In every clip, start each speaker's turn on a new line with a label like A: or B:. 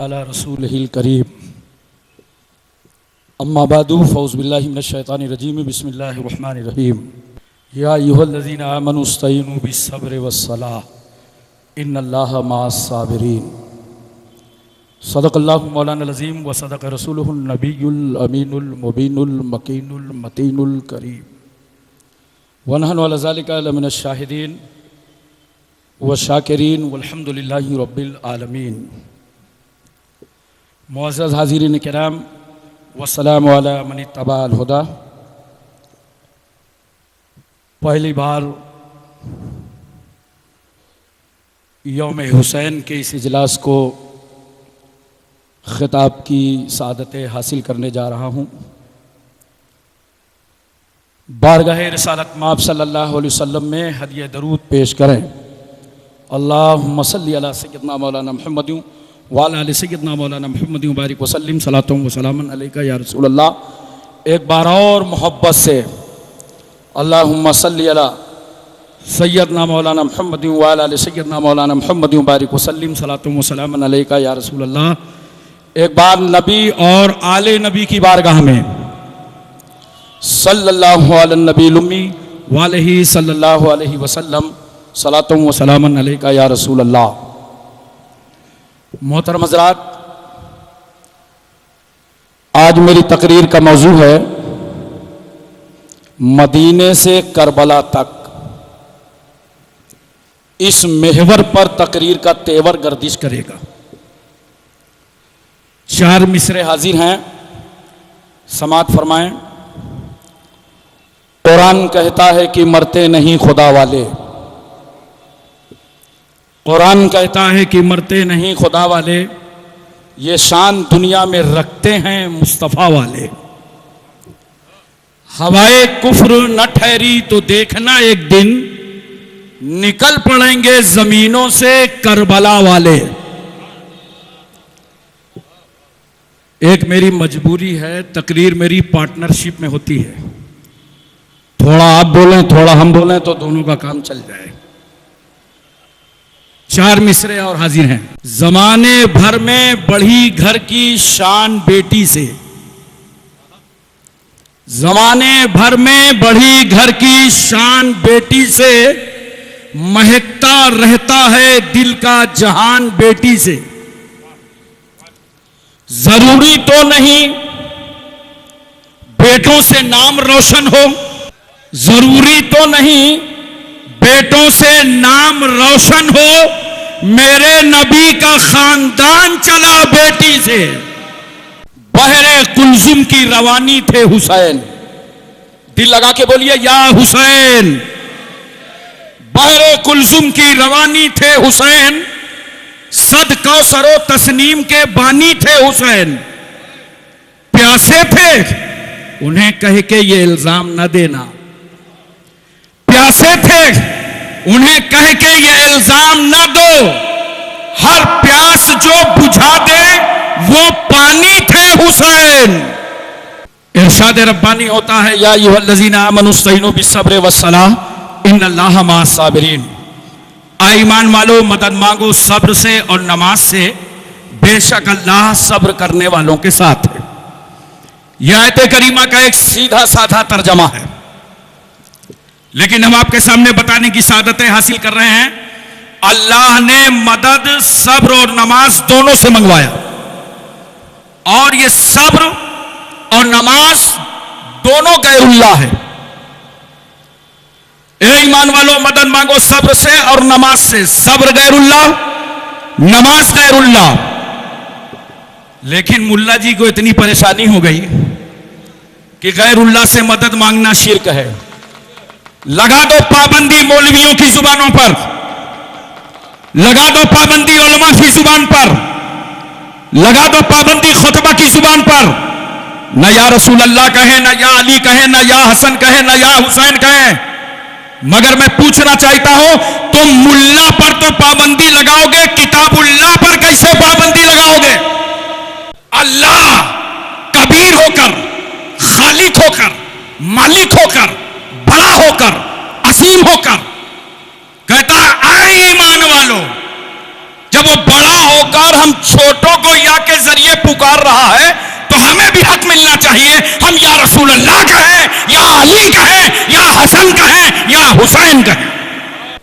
A: अला रसूलिहिल करीम अम्मा बादु फ़ौज़ बिल्लाहि मिनश शैतानिर रजीम बिस्मिल्लाहिर रहमानिर रहीम या अय्युहल्लज़ीना आमनु इस्तईनु बिस्सब्रि वस्सलाह इन्नल्लाहा मअस साबिरीन सदक़ल्लाहु मौलाना अज़ीम व सदक़ रसूलुहुन नबियुल अमीनुल मुबीनुल मकीनुल मतीनुल करीम व नहनु अला ज़ालिका लमिनश शाहिदीन व शाकिरीन वल्हम्दुलिल्लाहि रब्बिल आलमीन। मुअज़्ज़ज़ हाज़िरीन किराम वस्सलामु अला मन इत्तबअल हुदा। पहली बार यौम हुसैन के इस इजलास को ख़िताब की सादतें हासिल करने जा रहा हूँ। बारगाह रिसालत माब सल्लल्लाहु अलैहि वसल्लम में हदिया दरूद पेश करें। अल्लाहुम्मा सल्ली अला सय्यदना मौलाना मुहम्मद व अला आलि सय्यदना मौलाना मुहम्मद व बारिक वसल्लिम सलातुम व सलामन अलैका या रसूल अल्लाह। एक बार और मोहब्बत से अल्लाहुम्मा सल्ली अला सय्यदना मौलाना मुहम्मद व अला आलि सय्यदना मौलाना मुहम्मद व बारिक वसल्लिम सलातुम व सलामन अलैका या रसूल अल्लाह। एक बार नबी और आले नबी की बारगाह में सल्लल्लाहु अलैहि नबील उम्मी व अलैहि सल्लल्लाहु अलैहि वसल्लम सलातुम व सलामन अलैका या रसूल अल्लाह। मोहतरम हज़रात, आज मेरी तकरीर का मौजू है मदीने से करबला तक। इस महवर पर तकरीर का तेवर गर्दिश करेगा। 4 मिसरे हाजिर हैं, समात फरमाएं। कुरान कहता है कि मरते नहीं खुदा वाले, कुरान कहता है कि मरते नहीं खुदा वाले, ये शान दुनिया में रखते हैं मुस्तफ़ा वाले। हवाए कुफ्र न ठहरी तो देखना एक दिन निकल पड़ेंगे जमीनों से करबला वाले। एक मेरी मजबूरी है, तकरीर मेरी पार्टनरशिप में होती है। थोड़ा आप बोलें थोड़ा हम बोलें तो दोनों का काम चल जाए। 4 मिसरे और हाजिर हैं। जमाने भर में बढ़ी घर की शान बेटी से, जमाने भर में बढ़ी घर की शान बेटी से, महकता रहता है दिल का जहान बेटी से। जरूरी तो नहीं बेटों से नाम रोशन हो, जरूरी तो नहीं बेटों से नाम रोशन हो, मेरे नबी का खानदान चला बेटी से। बहरे कुलजुम की रवानी थे हुसैन, दिल लगा के बोलिए या हुसैन। बहरे कुलजुम की रवानी थे हुसैन, सद कौसरो तस्नीम के बानी थे हुसैन। प्यासे थे उन्हें कह के ये इल्जाम न देना, प्यासे थे उन्हें कह के ये इल्जाम न दो। हर प्यास जो बुझा दे वो पानी थे हुसैन। इरशाद रब्बानी होता है या अय्युहल्लज़ीना आमनु इस्तईनु बिस्सब्रि वस्सलाह इन्नल्लाहा मअस साबिरीन। ईमान वालों, मदद मांगो सब्र से और नमाज से, बेशक अल्लाह सब्र करने वालों के साथ है। यह आयत करीमा का एक सीधा साधा तर्जमा है, लेकिन हम आपके सामने बताने की सादतें हासिल कर रहे हैं। अल्लाह ने मदद सब्र और नमाज दोनों से मंगवाया, और ये सब्र और नमाज दोनों गैरुल्लाह है। ए ईमान वालों, मदद मांगो सब्र से और नमाज से। सब्र गैरुल्लाह, नमाज गैरुल्लाह। लेकिन मुल्ला जी को इतनी परेशानी हो गई कि गैरुल्लाह से मदद मांगना शिर्क है। लगा दो पाबंदी मौलवियों की जुबानों पर, लगा दो पाबंदी उलमा की जुबान पर, लगा दो पाबंदी खुतबा की जुबान पर। न या रसूल अल्लाह कहे, न या अली कहे, न या हसन कहे, न या हुसैन कहे। मगर मैं पूछना चाहता हूं, तुम मुल्ला पर तो पाबंदी लगाओगे, किताबुल्लाह पर कैसे पाबंदी लगाओगे? अल्लाह कबीर होकर, खालिक होकर, मालिक होकर, बड़ा होकर, असीम होकर कहता है आए ईमान वालों। जब वो बड़ा होकर हम छोटों को या ये पुकार रहा है तो हमें भी हक मिलना चाहिए। हम या रसूल अल्लाह कहें, या अली कहें, या हसन कहें, या हुसैन कहें।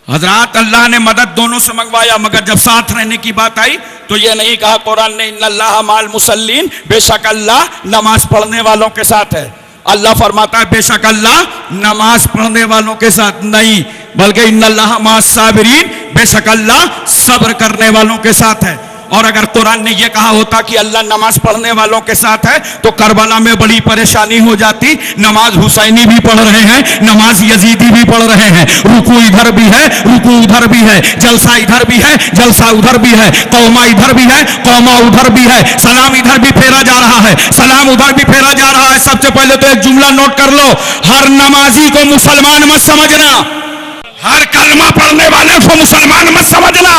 A: हजरत अल्लाह ने मदद दोनों से मंगवाया, मगर जब साथ रहने की बात आई तो ये नहीं कहा कुरान ने इन्नल्लाह माल मुसल्लीन, बेशक अल्लाह नमाज पढ़ने वालों के साथ है। अल्लाह फरमाता है बेशक अल्लाह नमाज पढ़ने वालों के साथ नहीं, बल्कि इन्नल्लाह मास साबिरीन, बेशक अल्लाह सब्र करने वालों के साथ है। और अगर कुरान ने यह कहा होता कि अल्लाह नमाज पढ़ने वालों के साथ है तो करबला में बड़ी परेशानी हो जाती। नमाज हुसैनी भी पढ़ रहे हैं, नमाज यजीदी भी पढ़ रहे हैं, रुकू इधर भी है, रुकू उधर भी है, जलसा इधर भी है, जलसा उधर भी है, कौमा इधर भी है, कौमा उधर भी है, सलाम इधर भी फेरा जा रहा है, सलाम उधर भी फेरा जा रहा है। सबसे पहले तो एक जुमला नोट कर लो, हर नमाजी को मुसलमान मत समझना, हर कलमा पढ़ने वाले को मुसलमान मत समझना।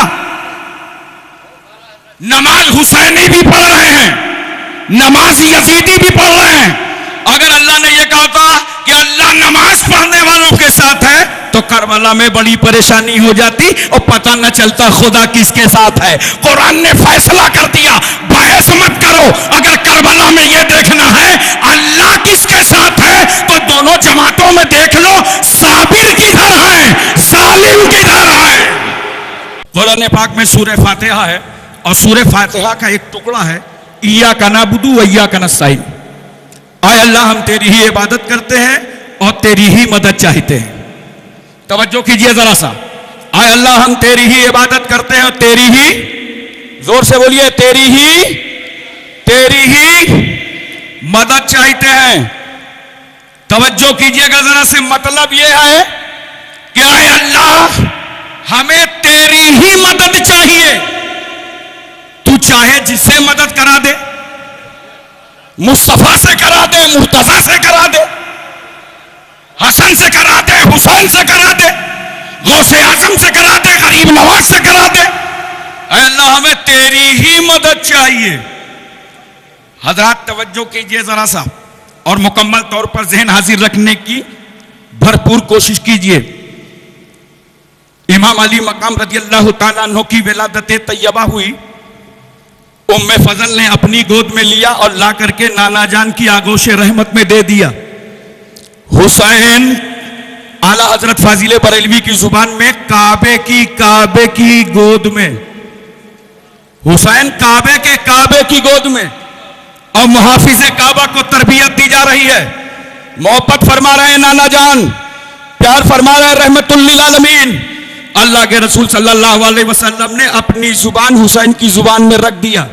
A: नमाज हुसैनी भी पढ़ रहे हैं, नमाज यजीदी भी पढ़ रहे हैं। अगर अल्लाह ने यह कहा था कि अल्लाह नमाज पढ़ने वालों के साथ है तो करबला में बड़ी परेशानी हो जाती और पता न चलता खुदा किसके साथ है। कुरान ने फैसला कर दिया, बहस मत करो। अगर करबला में यह देखना है अल्लाह किसके साथ है तो दोनों जमातों में देख लो, साबिर किधर है, जालिम किधर है। कुरान पाक में सूरह फातिहा है और सूरह फातिहा का एक टुकड़ा है, इय्या का नाबुदु व इय्या का नस्ताईन। आय अल्लाह हम तेरी ही इबादत करते हैं और तेरी ही मदद चाहते हैं। तवज्जो कीजिए जरा सा, आय अल्लाह हम तेरी ही इबादत करते हैं और तेरी ही, जोर से बोलिए, तेरी ही मदद चाहते हैं। तवज्जो कीजिएगा जरा से, मतलब यह है कि आय अल्लाह हमें तेरी ही मदद चाहिए। तू चाहे जिससे मदद करा दे, मुस्तफा से करा दे, मुर्तजा से करा दे, हसन से करा दे, हुसैन से करा दे, गौसे आजम से करा दे, गरीब नवाज से करा दे। अल्लाह हमें तेरी ही मदद चाहिए। हजरात तवज्जो कीजिए जरा सा और मुकम्मल तौर पर जहन हाजिर रखने की भरपूर कोशिश कीजिए। इमाम अली मकाम रज़ियल्लाहु ताला अन्हु की विलादत तैयबा हुई। उम्मे फजल ने अपनी गोद में लिया और ला करके नाना जान की आगोश रहमत में दे दिया। हुसैन आला हजरत फाजिले बरेलवी की जुबान में काबे की गोद में, हुसैन काबे की गोद में, और मुहाफिज काबा को तरबियत दी जा रही है। मोहब्बत फरमा रहे हैं नाना जान, प्यार फरमा रहे हैं रहमतुल लिल आलमीन। अल्लाह के रसूल सल्लल्लाहु अलैहि वसल्लम ने अपनी जुबान हुसैन की जुबान में रख दिया।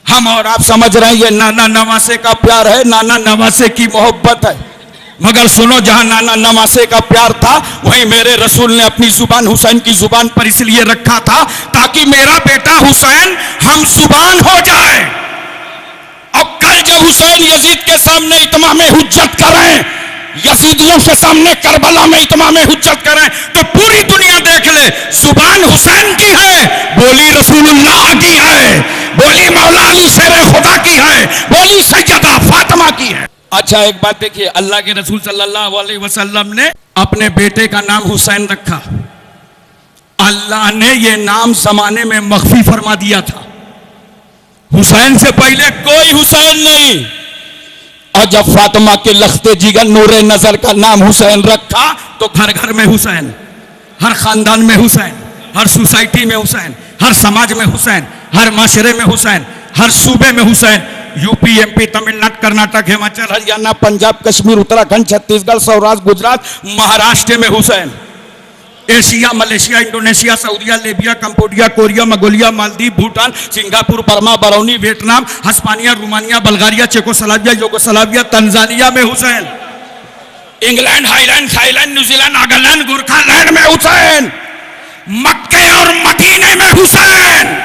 A: हम और आप समझ रहे हैं ये नाना नवासे का प्यार है, नाना नवासे की मोहब्बत है, मगर सुनो, जहां नाना नवासे का प्यार था वहीं मेरे रसूल ने अपनी जुबान हुसैन की जुबान पर इसलिए रखा था ताकि मेरा बेटा हुसैन हम जुबान हो जाए। अब कल जब हुसैन यजीद के सामने इत्माम हुज्जत करें, यजीदियों के सामने करबला में इत्माम हुज्जत करें तो पूरी दुनिया देख ले, जुबान हुसैन की है, बोली रसूलुल्लाह की है, बोली मौला अली शेर खुदा की है, बोली सैयदा फातिमा की है। अच्छा एक बात देखिए, अल्लाह के रसूल सल्लल्लाहु अलैहि वसल्लम ने अपने बेटे का नाम हुसैन रखा। अल्लाह ने यह नाम जमाने में मख्फी फरमा दिया था। हुसैन से पहले कोई हुसैन नहीं। और जब फातिमा के लख्ते जिगर नूरे नजर का नाम हुसैन रखा तो घर घर में हुसैन, हर खानदान में हुसैन, हर सोसाइटी में हुसैन, हर समाज में हुसैन, हर माशरे में हुसैन, हर सूबे में हुसैन। यूपी, एमपी, तमिलनाडु, कर्नाटक, हिमाचल, हरियाणा, पंजाब, कश्मीर, उत्तराखंड, छत्तीसगढ़, सौराष्ट्र, गुजरात, महाराष्ट्र में Hussain. Asia, Malaysia, Indonesia, Saudia, Libya, Cambodia, Korea, Mongolia, Maldives, Bhutan, Singapore, Burma, Barauni, Vietnam, Hispania, Romania, Bulgaria, Czechoslovakia, Yugoslavia, Tanzania में Hussain. England, Highland, Thailand, New Zealand, Nagaland, Gorkhaland में हुसैन। मक्के और मदीने में हुसैन।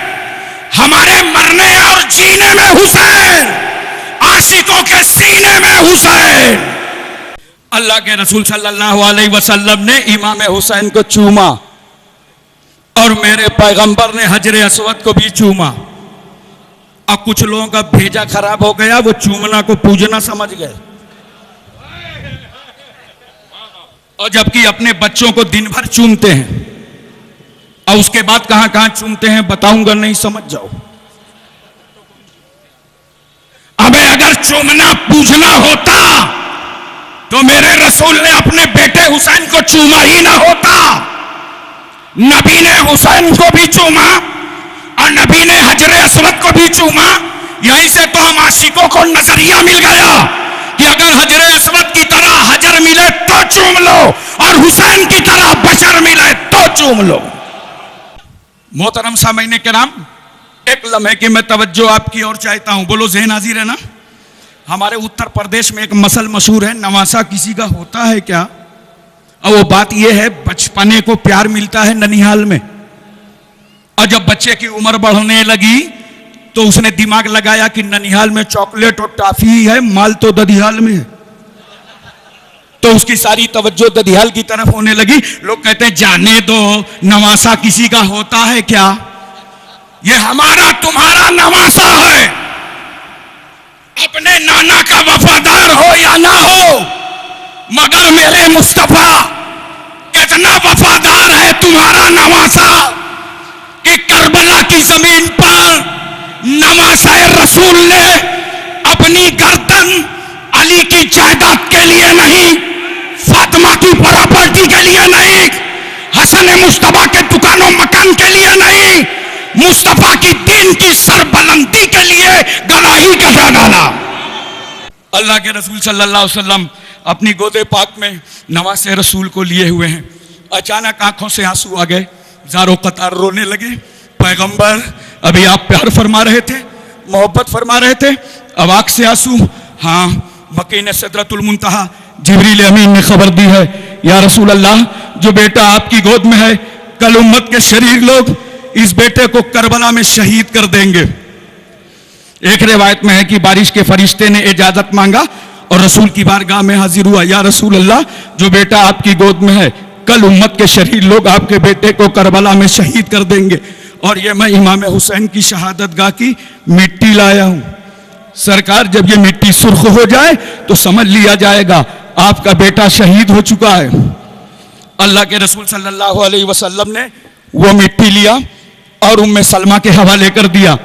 A: हमारे मरने और जीने में हुसैन। आशिकों के सीने में हुसैन। अल्लाह के रसूल सल्लल्लाहु अलैहि वसल्लम ने इमाम हुसैन को चूमा और मेरे पैगंबर ने हजरे अस्वद को भी चूमा। अब कुछ लोगों का भेजा खराब हो गया, वो चूमना को पूजना समझ गए, और जबकि अपने बच्चों को दिन भर चूमते हैं और उसके बाद कहां कहां चूमते हैं बताऊंगा, नहीं समझ जाओ। चूमना पूजना होता तो मेरे रसूल ने अपने बेटे हुसैन को चूमा ही ना होता। नबी ने हुसैन को भी चूमा और नबी ने हजरे अस्वद को भी चूमा। यहीं से तो हम आशिकों को नजरिया मिल गया कि अगर हजरे अस्वद की तरह हजर मिले तो चूम लो और हुसैन की तरह बशर मिले तो चूम लो। मोहतरम सामईन किराम, एक लम्हे की मैं तवज्जो आपकी ओर चाहता हूं। बोलो ज़हन हाजिर है ना। हमारे उत्तर प्रदेश में एक मसल मशहूर है, नवासा किसी का होता है क्या। और वो बात यह है, बचपने को प्यार मिलता है ननिहाल में, और जब बच्चे की उम्र बढ़ने लगी तो उसने दिमाग लगाया कि ननिहाल में चॉकलेट और टॉफी है, माल तो ददिहाल में है। तो उसकी सारी तवज्जो ददिहाल की तरफ होने लगी। लोग कहते हैं जाने दो, नवासा किसी का होता है क्या। ये हमारा तुम्हारा नवासा है। अपने नाना का वफादार हो या ना हो, मगर मेरे मुस्तफा कितना वफादार है तुम्हारा नवासा कि करबला की जमीन पर नवासा रसूल ने अपनी गर्दन अली की जायदाद के लिए नहीं, फातिमा की प्रॉपर्टी के लिए नहीं, हसन मुस्तफा के दुकानों मकान के लिए नहीं, मुस्तफा की दीन की सरबलंदी के लिए गला ही कटा डाला। अल्लाह के रसूल सल्लल्लाहु अलैहि वसल्लम अपनी गोदे पाक में नवासे रसूल को लिए हुए हैं। अचानक आंखों से आंसू आ गए, ज़ारो कतार रोने लगे। पैगंबर, अभी आप प्यार फरमा रहे थे, मोहब्बत फरमा रहे थे, अब आंख से आंसू। हाँ, मकीन सिदरतुल मुंतहा जिब्रील अमीन ने खबर दी है, या रसूल अल्लाह, जो बेटा आपकी गोद में है, कल उम्मत के शरीर लोग इस बेटे को करबला में शहीद कर देंगे। एक रिवायत में है कि बारिश के फरिश्ते ने इजाजत मांगा और रसूल की बारगाह में हाजिर हुआ, या रसूल अल्लाह, जो बेटा आपकी गोद में है, कल उम्मत के शरीर लोग आपके बेटे को करबला में शहीद कर देंगे। और ये मैं इमाम हुसैन की शहादत गाह की मिट्टी लाया हूं। सरकार, जब ये मिट्टी सुर्ख हो जाए तो समझ लिया जाएगा आपका बेटा शहीद हो चुका है। अल्लाह के रसूल सल्लल्लाहु अलैहि वसल्लम ने वो मिट्टी लिया और उम्मे सलमा के हवाले कर दिया।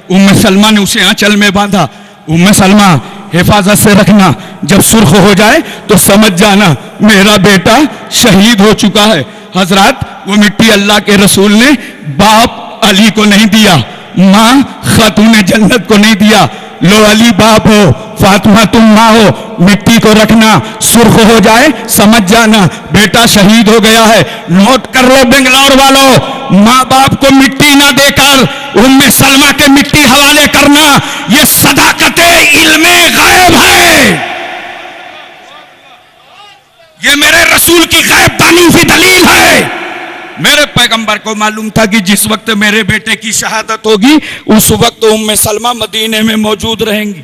A: उम्मे सलमा ने उसे आंचल में बांधा। उम्मे सलमा, हिफाजत से रखना, जब सुर्ख हो जाए तो समझ जाना मेरा बेटा शहीद हो चुका है। हजरत, वो मिट्टी अल्लाह के रसूल ने बाप अली को नहीं दिया, मां खातून जन्नत को नहीं दिया। लो अली बाप हो, फातिमा तुम मां हो, मिट्टी को रखना, सुर्ख हो जाए समझ जाना बेटा शहीद हो गया है। नोट कर लो बेंगलौर वालों, मां बाप को मिट्टी ना देकर उम्मे सलमा के मिट्टी हवाले करना, यह सदाकते इल्मे गायब है। यह मेरे रसूल की गायब दानी की दलील है। मेरे पैगंबर को मालूम था कि जिस वक्त मेरे बेटे की शहादत होगी उस वक्त उम्मे सलमा मदीने में मौजूद रहेंगी।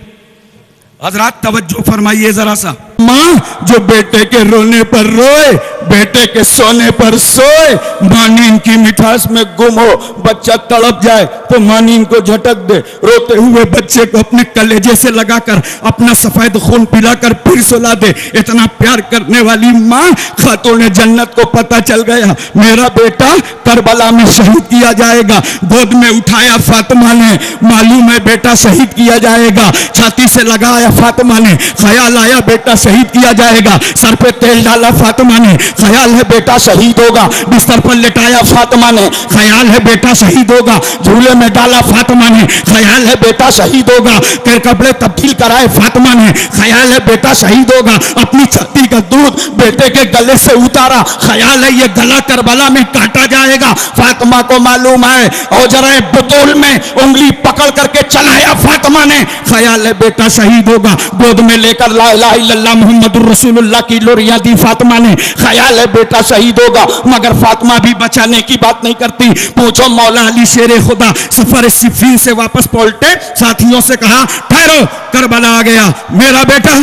A: हजरात, तवज्जो फरमाइए जरा सा। माँ जो बेटे के रोने पर रोए, बेटे के सोने पर सोए, माँ नींद की मिठास में गुम हो, बच्चा तड़प जाए तो माँ नींद को झटक दे, रोते हुए बच्चे को अपने कलेजे से लगाकर अपना सफेद खून पिलाकर फिर सुला दे। इतना प्यार करने वाली माँ खातून जन्नत को पता चल गया मेरा बेटा करबला में शहीद किया जाएगा। गोद में उठाया फातिमा ने, मालूम है बेटा शहीद किया जाएगा। छाती से लगाया फातिमा ने, ख्याल आया बेटा शहीद किया जाएगा। सर पे तेल डाला फातिमा ने, ख्याल है बेटा शहीद होगा। बिस्तर पर लेटाया फातिमा ने, ख्याल है बेटा शहीद होगा। झूले में डाला फातिमा ने, ख्याल है बेटा शहीद होगा। कपड़े तब्दील कराए फातिमा ने, ख्याल है बेटा शहीद होगा। अपनी छाती का दूध बेटे के गले से उतारा, ख्याल है ये गला करबला में काटा जाएगा। फातिमा को मालूम है, और जरा बुतूल में उंगली पकड़ करके चलाया फातिमा ने, ख्याल है बेटा शहीद होगा। गोद में लेकर ला इलाहा इल्लल्लाह मुहम्मदुर रसूलुल्लाह की लोरियां दी फातिमा ने, ख्याल है बेटा शहीद होगा। मगर फातिमा भी बचाने की बात नहीं करती। पूछो मौला अली शेरे खुदा सफर सिफीन से वापस पलटे, साथियों से कहा ठहरो, करबला आ गया, मेरा बेटा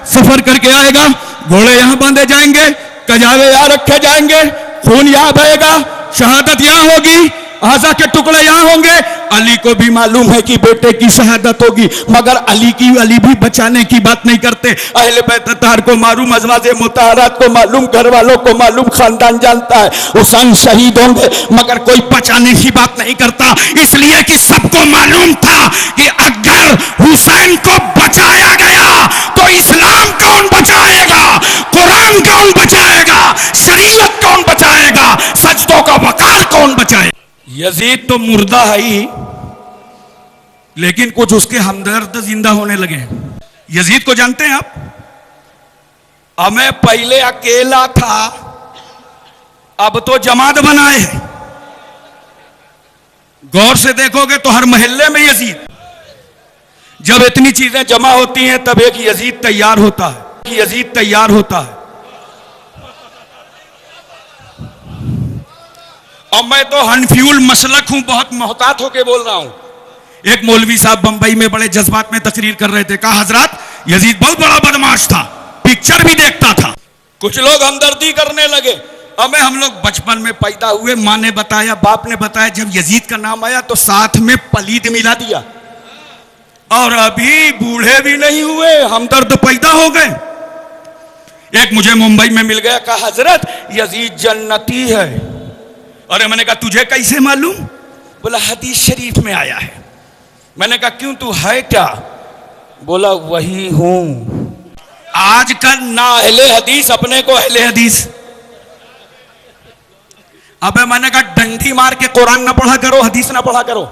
A: सफर करके आएगा। घोड़े यहां बांधे जाएंगे, कजावे यहां रखे जाएंगे, खून यहां बहेगा, शहादत यहां होगी, आजा के टुकड़े यहां होंगे। अली को भी मालूम है कि बेटे की शहादत होगी, मगर अली भी बचाने की बात नहीं करते। अहले बैत अत्हार को मालूम, अज़वाजे मुतहरात को मालूम, घर वालों को मालूम, खानदान जानता है हुसैन शहीद होंगे, मगर कोई बचाने की बात नहीं करता। इसलिए कि सबको मालूम था कि अगर हुसैन को बचाया गया यजीद तो मुर्दा है ही, लेकिन कुछ उसके हमदर्द जिंदा होने लगे हैं। यजीद को जानते हैं आप? मैं पहले अकेला था, अब तो जमात बनाए हैं। गौर से देखोगे तो हर मोहल्ले में यजीद। जब इतनी चीजें जमा होती हैं तब एक यजीद तैयार होता है, यजीद तैयार होता है। और मैं तो हनफ्यूल मसलक हूं, बहुत मोहतात होके बोल रहा हूं। एक मौलवी साहब बंबई में बड़े जज्बात में तकरीर कर रहे थे, कहा हजरत यजीद बहुत बड़ा बदमाश था, पिक्चर भी देखता था। कुछ लोग हमदर्दी करने लगे। हमें हम लोग बचपन में पैदा हुए, माँ ने बताया, बाप ने बताया, जब यजीद का नाम आया तो साथ में पलीद मिला दिया। और अभी बूढ़े भी नहीं हुए, हमदर्द पैदा हो गए। एक मुझे मुंबई में मिल गया, कहा हजरत यजीद जन्नती है। अरे मैंने कहा तुझे कैसे मालूम? बोला हदीस शरीफ में आया है। मैंने कहा क्यों, तू है क्या? बोला वही हूं। आजकल ना अहले हदीस अपने को अहले हदीस। अबे मैंने कहा डंडी मार के कुरान ना पढ़ा करो, हदीस ना पढ़ा करो।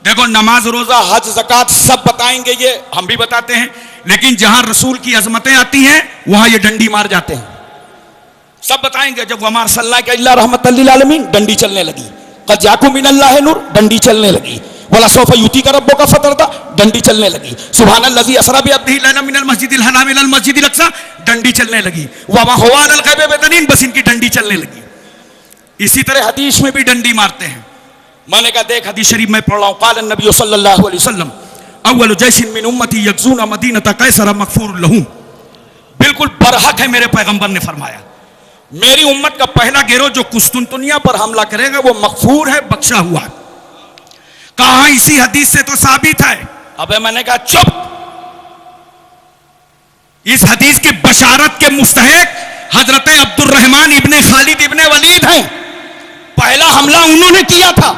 A: देखो नमाज, रोजा, हज, ज़कात सब बताएंगे, ये हम भी बताते हैं, लेकिन जहां रसूल की अजमतें आती हैं वहां ये डंडी मार जाते हैं। सब बताएंगे। जब वमार सल्लल्लाहु अलैहि वसल्लम रहमतल लिल आलमीन, डंडी चलने लगी। कद जाकुम मिनल्लाहि नूर, डंडी चलने लगी। वला सौफा युती का रब्बुका फतरदा, डंडी चलने लगी। सुब्हानल्लज़ी असरा बिअब्दिही लैला मिनल मस्जिदिल हराम इलल मस्जिदिल अक़सा, डंडी चलने लगी। वमा हुवा अलल ग़ैबि बिदनीन, बस इनकी डंडी चलने लगी। इसी तरह हदीस में भी डंडी मारते हैं। मैंने कहा देख हदीस शरीफ में पढ़ रहा हूं, क़ाल नबी सल्लल्लाहु अलैहि वसल्लम अव्वलु जैशिन मिन उम्मती यग़ज़ूना मदीनता कैसर मग़फ़ूरुन लहुम। बिल्कुल बरहक है, मेरे पैगंबर ने फरमाया मेरी उम्मत का पहला गिरोह जो कुस्तुनतुनिया पर हमला करेगा वो मग़फ़ूर है, बख्शा हुआ है। कहा इसी हदीस से तो साबित है। अबे मैंने कहा चुप। इस हदीस की बशारत के मुस्तहिक हजरत अब्दुर्रहमान इब्ने खालिद इब्ने वलीद हैं। पहला हमला उन्होंने किया था।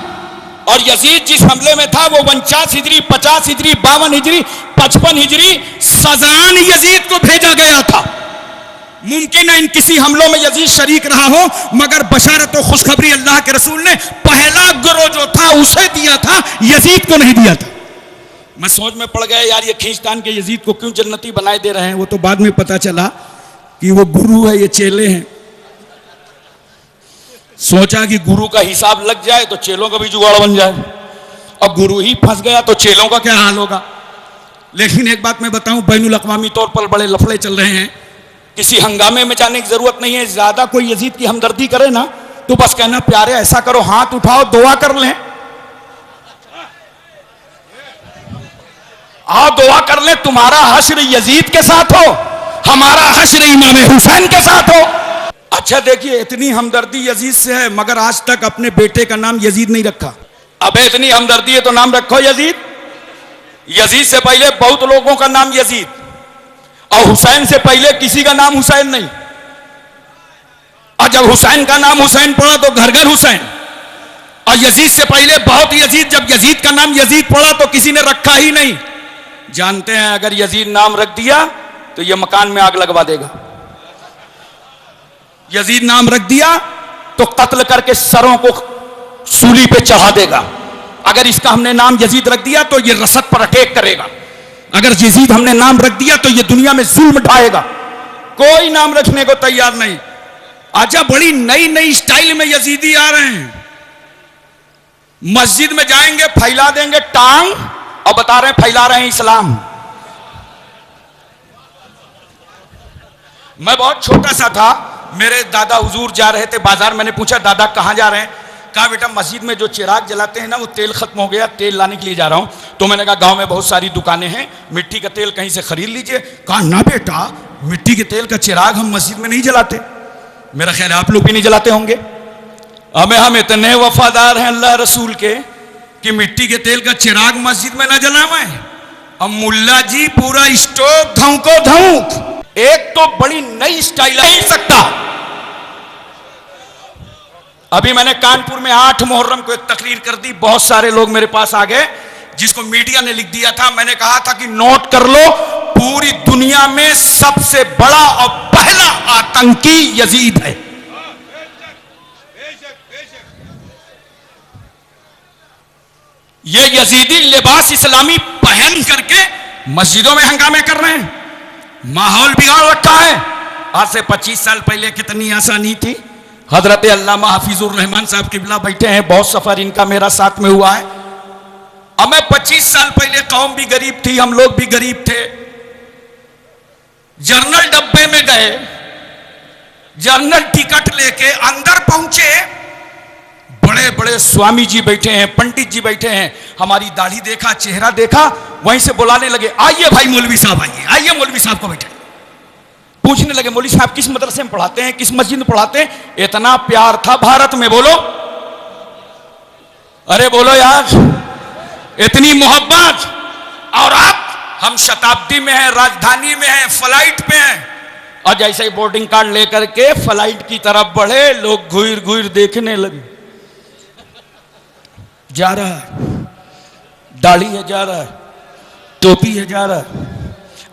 A: और यजीद जिस हमले में था वो 49 हिजरी, 50 हिजरी, 52 हिजरी, 55 हिजरी सजान यजीद को भेजा गया था। मुमकिन है इन किसी हमलों में यजीद शरीक रहा हो, मगर बशारत और खुशखबरी अल्लाह के रसूल ने पहला गिरोह जो था उसे दिया था, यजीद को नहीं दिया था। मैं सोच में पड़ गया यार, ये खींचतान के यजीद को क्यों जन्नती बनाए दे रहे हैं। वो तो बाद में पता चला कि वो गुरु है, ये चेले हैं। सोचा कि गुरु का हिसाब लग जाए तो चेलों का भी जुगाड़ बन जाए, और गुरु ही फंस गया तो चेलों का क्या हाल होगा। लेकिन एक बात मैं बताऊं, बैनुल अक़वामी तौर पर बड़े लफड़े चल रहे हैं। किसी हंगामे में जाने की जरूरत नहीं है। ज्यादा कोई यजीद की हमदर्दी करे ना तो बस कहना प्यारे ऐसा करो, हाथ उठाओ, दुआ कर लें। आओ दुआ कर लें, तुम्हारा हश्र यजीद के साथ हो, हमारा हश्र इमाम हुसैन के साथ हो। अच्छा देखिए, इतनी हमदर्दी यजीद से है, मगर आज तक अपने बेटे का नाम यजीद नहीं रखा। अब इतनी हमदर्दी है तो नाम रखो यजीद। यजीद से पहले बहुत लोगों का नाम यजीद, और हुसैन से पहले किसी का नाम हुसैन नहीं। और जब हुसैन का नाम हुसैन पड़ा तो घर घर हुसैन। और यजीद से पहले बहुत यजीद, जब यजीद का नाम यजीद पड़ा तो किसी ने रखा ही नहीं। जानते हैं अगर यजीद नाम रख दिया तो यह मकान में आग लगवा देगा। यजीद नाम रख दिया तो कत्ल करके सरों को सूली पे चढ़ा देगा। अगर इसका हमने नाम यजीद रख दिया तो यह रसद पर अटैक करेगा। अगर यजीद हमने नाम रख दिया तो यह दुनिया में जुल्म ढाएगा। कोई नाम रखने को तैयार नहीं। अच्छा, बड़ी नई नई स्टाइल में यजीदी आ रहे हैं। मस्जिद में जाएंगे फैला देंगे टांग और बता रहे हैं फैला रहे हैं इस्लाम। मैं बहुत छोटा सा था, मेरे दादा हुजूर जा रहे थे बाजार। मैंने पूछा दादा कहां जा रहे हैं? कहा बेटा मस्जिद में जो चिराग जलाते हैं ना वो तेल खत्म हो गया, तेल लाने के लिए जा रहा हूं। तो मैंने कहा गांव में बहुत सारी दुकानें हैं, मिट्टी का तेल कहीं से खरीद लीजिए। कहा ना बेटा, मिट्टी के तेल का चिराग हम मस्जिद में नहीं जलाते। मेरा ख्याल आप लोग भी नहीं जलाते होंगे। अब हम इतने वफादार हैं अल्लाह रसूल के कि मिट्टी के तेल का चिराग मस्जिद में ना जलावें। अब मुल्ला जी पूरा स्टोव धौंको धौंक। एक तो बड़ी नई स्टाइल नहीं सकता। अभी मैंने कानपुर में 8 मुहर्रम को एक तकरीर कर दी, बहुत सारे लोग मेरे पास आ गए, जिसको मीडिया ने लिख दिया था। मैंने कहा था कि नोट कर लो, पूरी दुनिया में सबसे बड़ा और पहला आतंकी यजीद है। ये यजीदी लिबास इस्लामी पहन करके मस्जिदों में हंगामे कर रहे हैं, माहौल बिगाड़ रखा है। आज से 25 साल पहले कितनी आसानी थी। हजरत अल्लामा हफीजुर रहमान साहब किबला बैठे हैं, बहुत सफर इनका मेरा साथ में हुआ है। अब मैं 25 साल पहले कौम भी गरीब थी, हम लोग भी गरीब थे। जर्नल डब्बे में गए, जर्नल टिकट लेके अंदर पहुंचे, बड़े बड़े स्वामी जी बैठे हैं, पंडित जी बैठे हैं। हमारी दाढ़ी देखा, चेहरा देखा, वहीं से बुलाने लगे, आइए भाई मौलवी साहब आइए, आइए मौलवी साहब को बैठे। पूछने लगे, मौलवी साहब किस मदरसे में पढ़ाते हैं, किस मस्जिद में पढ़ाते हैं? इतना प्यार था भारत में, बोलो अरे बोलो यार, इतनी मोहब्बत। और अब हम शताब्दी में हैं, राजधानी में हैं, फ्लाइट पे हैं, और जैसे ही बोर्डिंग कार्ड लेकर के फ्लाइट की तरफ बढ़े, लोग घूर घूर देखने लगे। जा रहा है, दाढ़ी है जा रहा है, टोपी है जा रहा है,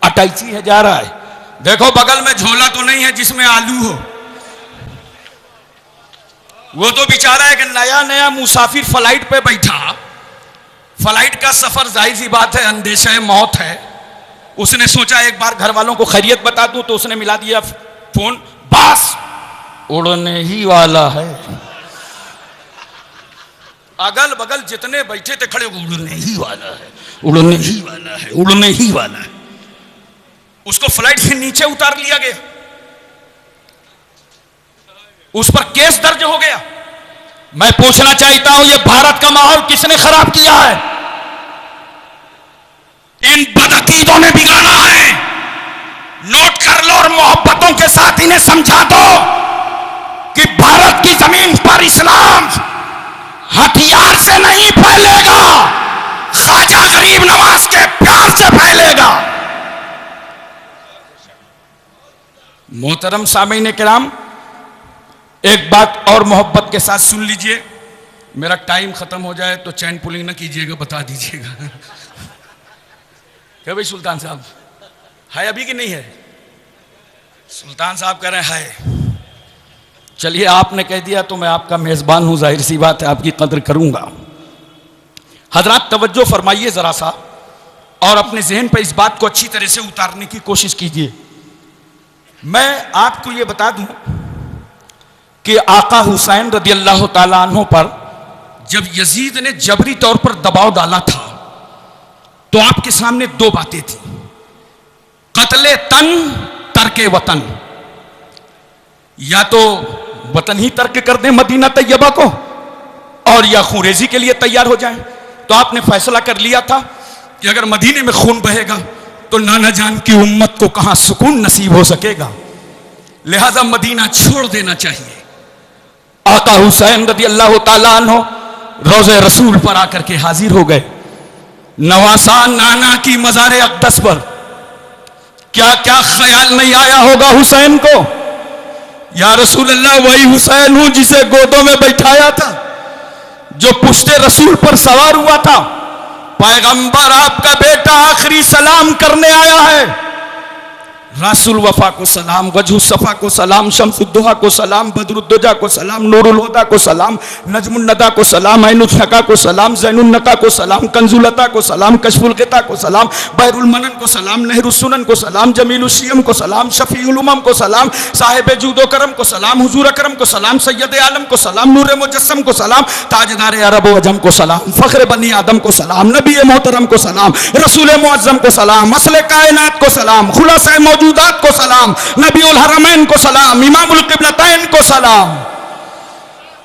A: अटैची है जा रहा है। देखो बगल में झोला तो नहीं है जिसमें आलू हो। वो तो बेचारा एक नया नया मुसाफिर फ्लाइट पे बैठा, फ्लाइट का सफर जाहिर सी बात है अंदेशा मौत है। उसने सोचा एक बार घर वालों को खैरियत बता दूं, तो उसने मिला दिया फोन, बस उड़ने ही वाला है। अगल बगल जितने बैठे थे खड़े, उड़ने ही वाला है, उड़ने ही वाला है, उड़ने ही वाला है। उसको फ्लाइट से नीचे उतार लिया गया, उस पर केस दर्ज हो गया। मैं पूछना चाहता हूं, यह भारत का माहौल किसने खराब किया है? इन बदअकीदों ने बिगाड़ा है। नोट कर लो और मोहब्बतों के साथ इन्हें समझा दो कि भारत की जमीन पर इस्लाम हथियार से नहीं फैलेगा, ख्वाजा गरीब नवाज के प्यार से फैलेगा। मोहतरम सामीन किराम, एक बात और मोहब्बत के साथ सुन लीजिए। मेरा टाइम खत्म हो जाए तो चैन पुलिंग ना कीजिएगा, बता दीजिएगा। क्या भाई सुल्तान साहब है अभी कि नहीं है? सुल्तान साहब कह रहे हैं है। चलिए, आपने कह दिया तो मैं आपका मेजबान हूं, जाहिर सी बात है आपकी कदर करूंगा। हजरात तवज्जो फरमाइए जरा सा, और अपने जहन पर इस बात को अच्छी तरह से उतारने की कोशिश कीजिए। मैं आपको यह बता दूं कि आका हुसैन रदियल्लाहु ताला अन्हु पर जब यजीद ने जबरी तौर पर दबाव डाला था, तो आपके सामने दो बातें थी, कत्ले तन, तर्के वतन। या तो वतन ही तर्क कर दें मदीना तैयबा को, और या खूरेजी के लिए तैयार हो जाएं। तो आपने फैसला कर लिया था कि अगर मदीने में खून बहेगा तो नाना जान की उम्मत को कहां सुकून नसीब हो सकेगा, लिहाजा मदीना छोड़ देना चाहिए। आका हुसैन रदियल्लाहु ताला अन्हु रोज़े रसूल पर आकर के हाजिर हो गए। नवासा नाना की मज़ारे अक़दस पर क्या क्या ख्याल नहीं आया होगा हुसैन को। या रसूल अल्लाह, वही हुसैन हूं जिसे गोदों में बैठाया था, जो पुश्ते रसूल पर सवार हुआ था। पैगंबर आपका बेटा आखिरी सलाम करने आया है। रासुल वफा को सलाम, वजहु सफा को सलाम, शम्सुद्दुहा को सलाम, बदरुद्दुजा को सलाम, नूरुल हुदा को सलाम, नजमुन नदा को सलाम, ऐनुल नका को सलाम, ज़ैनुल नका को सलाम, कंजुलता को सलाम, कशफुल ग़िता को सलाम, बैरुल मनन को सलाम, नहरुस सुनन को सलाम, जमीलुल शियम को सलाम, शफीउल उमम को सलाम, साहिब जूदो करम को सलाम, हुजूर अकरम को सलाम, सैयद आलम को सलाम, नूर मुजस्सम को सलाम, ताजदार अरब व अजम को सलाम, फ़ख्र बनी आदम को सलाम, नबी मोहतरम को सलाम, रसूल मुअज़्ज़म को सलाम, असले कायनात को सलाम, खुलासा मौजूदात को सलाम, नबीउल हरमैन को सलाम, इमामुल क़िबलतैन को सलाम।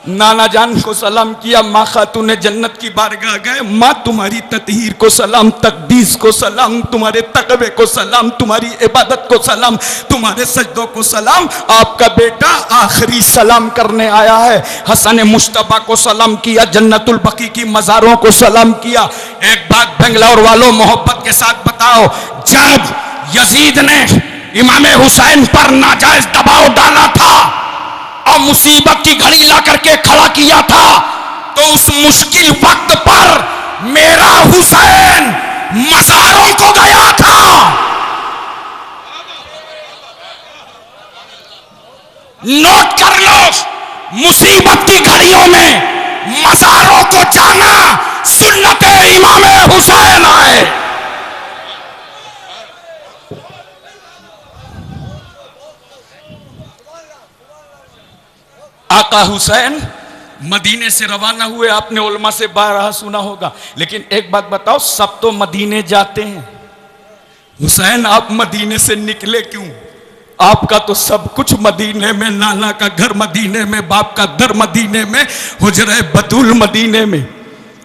A: नाना जान को सलाम किया, माँ खातून जन्नत की बारगाह गए, माँ तुम्हारी ततहीर को सलाम, तकदीस को सलाम, तुम्हारे तकवे को सलाम, तुम्हारी इबादत को सलाम, तुम्हारे सजदों को सलाम। आपका बेटा आखिरी सलाम करने आया है। हसन मुश्तबा को सलाम किया, जन्नतुल बकी की मज़ारों को सलाम किया। एक बात बेंगलोर वालों मोहब्बत के साथ बताओ, जब यजीद ने इमाम हुसैन पर नाजायज दबाव डाला था और मुसीबत की घड़ी ला करके खड़ा किया था, तो उस मुश्किल वक्त पर मेरा हुसैन मज़ारों को गया था। नोट कर लो, मुसीबत की घड़ियों में मज़ारों को जाना सुन्नते इमाम हुसैन है। आका हुसैन मदीने से रवाना हुए, आपने उलमा से बारहा सुना होगा। लेकिन एक बात बताओ, सब तो मदीने जाते हैं, हुसैन आप मदीने से निकले क्यों? आपका तो सब कुछ मदीने में, नाना का घर मदीने में, बाप का दर मदीने में, हुजरे बतूल मदीने में।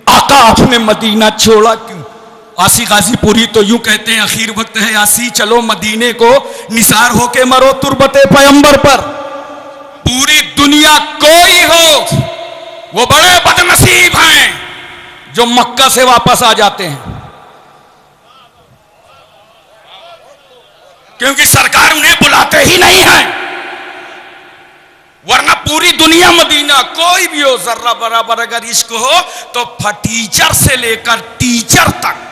A: आका आपने मदीना छोड़ा क्यों? आसी गाजीपुरी तो यूं कहते हैं, आखिर वक्त है आसी, चलो मदीने को निसार होके मरो तुरबते पैगंबर पर। पूरी दुनिया कोई हो, वो बड़े बदनसीब हैं जो मक्का से वापस आ जाते हैं, क्योंकि सरकार उन्हें बुलाते ही नहीं है। वरना पूरी दुनिया मदीना, कोई भी हो, जर्रा बराबर अगर इश्क हो तो फटीचर से लेकर टीचर तक,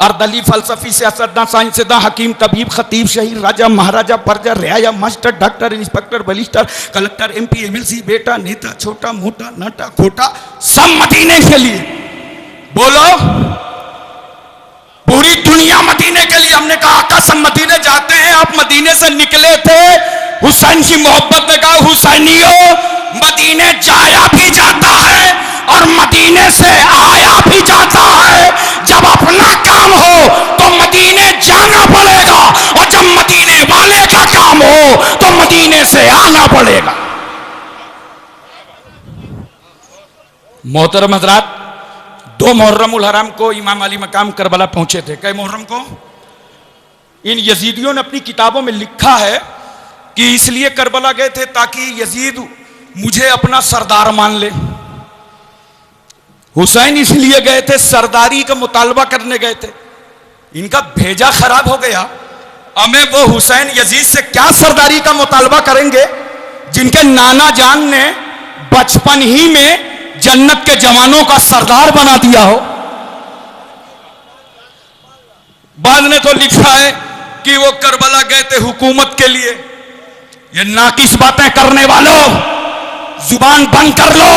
A: अर्दली, फलसफी, सियासतदान, साइंसदान, हकीम, तबीब, खतीब, शहीद, राजा, महाराजा, परजा, रियाया, master, doctor, inspector, barrister, collector, MP, MLC, बेटा, नेता, छोटा मोटा, नाटा खोटा, सब मदीने के लिए। बोलो, पूरी दुनिया मदीने के लिए। हमने कहा आका सब मदीने जाते हैं, आप मदीने से निकले थे, हुसैन की मोहब्बत ने कहा हुसैनियों, मदीने जाया भी जाता है और मदीने से आया भी जाता है। जब अपना काम हो तो मदीने जाना पड़ेगा, और जब मदीने वाले का काम हो तो मदीने से आना पड़ेगा। मोहतरम हज़रात, 2 मुहर्रम उल हराम को इमाम अली मकाम करबला पहुंचे थे। कई मुहर्रम को? इन यजीदियों ने अपनी किताबों में लिखा है कि इसलिए करबला गए थे ताकि यजीद मुझे अपना सरदार मान ले। हुसैन इसलिए गए थे, सरदारी का मुतालबा करने गए थे। इनका भेजा खराब हो गया। हमें वो हुसैन यजीद से क्या सरदारी का मुतालबा करेंगे जिनके नाना जान ने बचपन ही में जन्नत के जवानों का सरदार बना दिया हो। बाद ने तो लिखा है कि वो करबला गए थे हुकूमत के लिए। ये नाकिस बातें करने वालों, जुबान बंद कर लो,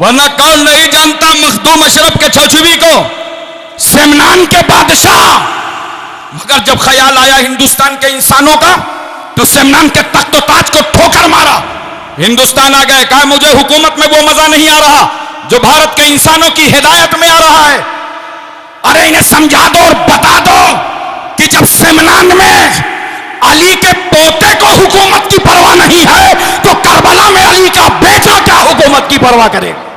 A: वरना कौन नहीं जानता मखदूम अशरफ के चौचवी को, सेमनान के बादशाह। मगर जब ख्याल आया हिंदुस्तान के इंसानों का तो सेमनान के तख्त ताज को ठोकर मारा। हिंदुस्तान आ गए, कहा मुझे हुकूमत में वो मजा नहीं आ रहा जो भारत के इंसानों की हिदायत में आ रहा है। अरे इन्हें समझा दो और बता दो कि जब सेमनान में अली के पोते को हुकूमत की परवाह नहीं है तो करबला में अली का बेटा क्या हुकूमत की परवाह करेगा।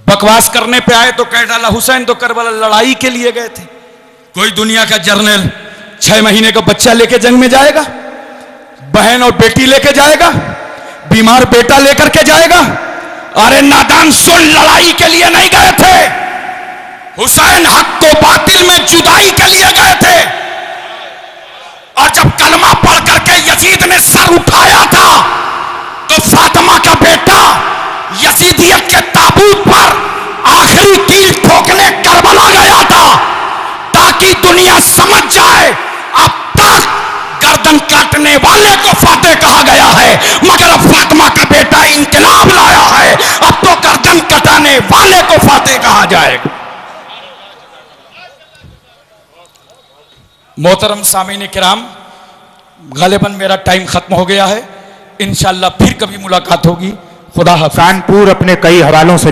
A: बकवास करने पे आए तो कह डाला हुसैन तो करबला लड़ाई के लिए गए थे। कोई दुनिया का जर्नल 6 महीने का बच्चा लेके जंग में जाएगा? बहन और बेटी लेके जाएगा? बीमार बेटा लेकर के जाएगा? अरे नादान सुन, लड़ाई के लिए नहीं गए थे। हुसैन हक को बातिल में जुदाई के लिए गए थे। और जब कलमा पढ़ करके यजीद ने सर उठाया था तो फातिमा का बेटा यजीदियत के ताबूत पर आखिरी कील ठोकने करबला गया था ताकि दुनिया समझ जाए अब तक गर्दन काटने वाले को फातेह कहा गया है, मगर अब फातिमा का बेटा इंकलाब लाया है, अब तो गर्दन कटाने वाले को फातेह कहा जाएगा। मोहतरम सामीन किराम, गालिबन मेरा टाइम खत्म हो गया है। इंशाअल्लाह फिर कभी मुलाकात होगी। खुदा हाफ़िज़।
B: कानपुर अपने कई हवालों से